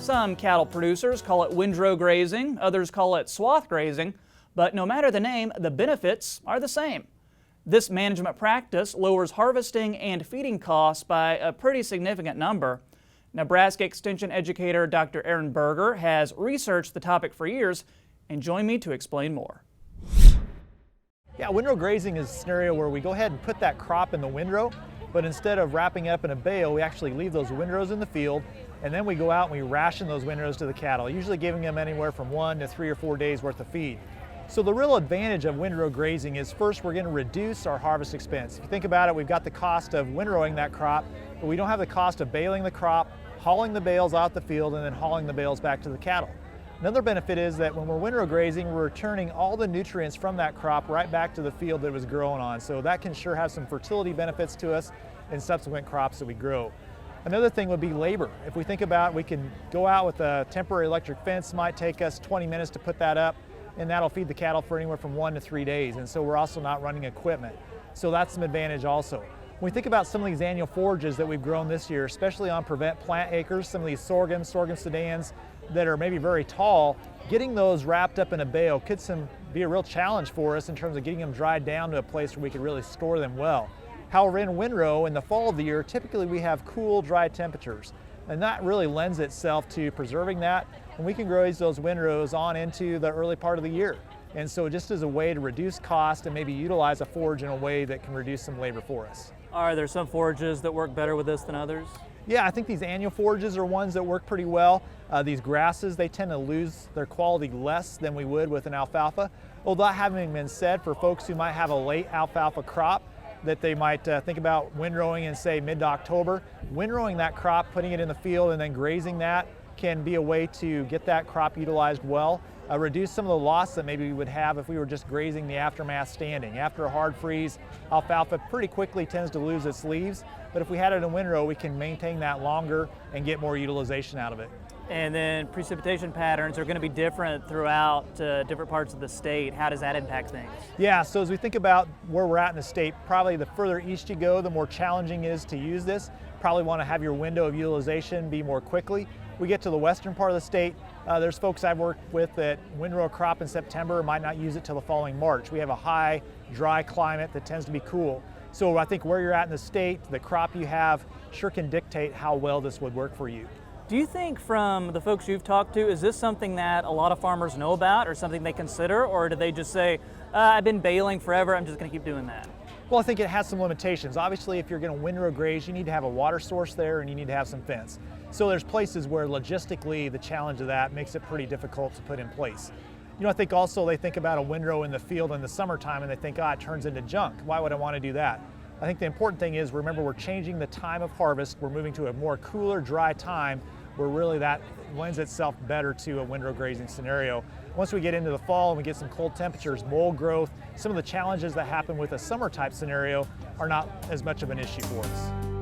Some cattle producers call it windrow grazing, others call it swath grazing, but no matter the name, the benefits are the same. This management practice lowers harvesting and feeding costs by a pretty significant number. Nebraska Extension educator Dr. Aaron Berger has researched the topic for years and joined me to explain more. Yeah, windrow grazing is a scenario where we go ahead and put that crop in the windrow, but instead of wrapping it up in a bale, we actually leave those windrows in the field, and then we go out and we ration those windrows to the cattle, usually giving them anywhere from 1 to 3 or 4 days worth of feed. So the real advantage of windrow grazing is, first, we're going to reduce our harvest expense. If you think about it, we've got the cost of windrowing that crop, but we don't have the cost of baling the crop, hauling the bales out the field, and then hauling the bales back to the cattle. Another benefit is that when we're windrow grazing, we're returning all the nutrients from that crop right back to the field that it was growing on. So that can sure have some fertility benefits to us in subsequent crops that we grow. Another thing would be labor. If we think about, we can go out with a temporary electric fence, might take us 20 minutes to put that up, and that'll feed the cattle for anywhere from 1 to 3 days. And so we're also not running equipment. So that's some advantage also. When we think about some of these annual forages that we've grown this year, especially on prevent plant acres, some of these sorghum sedans that are maybe very tall, getting those wrapped up in a bale could be a real challenge for us in terms of getting them dried down to a place where we could really store them well. However, in windrow, in the fall of the year, typically we have cool, dry temperatures, and that really lends itself to preserving that, and we can graze those windrows on into the early part of the year. And so just as a way to reduce cost and maybe utilize a forage in a way that can reduce some labor for us. Are there some forages that work better with this than others? Yeah, I think these annual forages are ones that work pretty well. These grasses, they tend to lose their quality less than we would with an alfalfa. Although that having been said, for folks who might have a late alfalfa crop that they might think about windrowing in, say, mid-October, windrowing that crop, putting it in the field and then grazing that can be a way to get that crop utilized well, reduce some of the loss that maybe we would have if we were just grazing the aftermath standing. After a hard freeze, alfalfa pretty quickly tends to lose its leaves, but if we had it in windrow, we can maintain that longer and get more utilization out of it. And then precipitation patterns are going to be different throughout different parts of the state. How does that impact things? Yeah, so as we think about where we're at in the state, probably the further east you go, the more challenging it is to use this. Probably want to have your window of utilization be more quickly. We get to the western part of the state, there's folks I've worked with that windrow a crop in September, might not use it till the following March. We have a high, dry climate that tends to be cool. So I think where you're at in the state, the crop you have, sure can dictate how well this would work for you. Do you think, from the folks you've talked to, is this something that a lot of farmers know about or something they consider, or do they just say, I've been baling forever, I'm just going to keep doing that? Well, I think it has some limitations. Obviously, if you're going to windrow graze, you need to have a water source there and you need to have some fence. So there's places where logistically the challenge of that makes it pretty difficult to put in place. You know, I think also they think about a windrow in the field in the summertime and they think, it turns into junk. Why would I want to do that? I think the important thing is, remember, we're changing the time of harvest. We're moving to a more cooler, dry time where really that lends itself better to a windrow grazing scenario. Once we get into the fall and we get some cold temperatures, mold growth, some of the challenges that happen with a summer type scenario are not as much of an issue for us.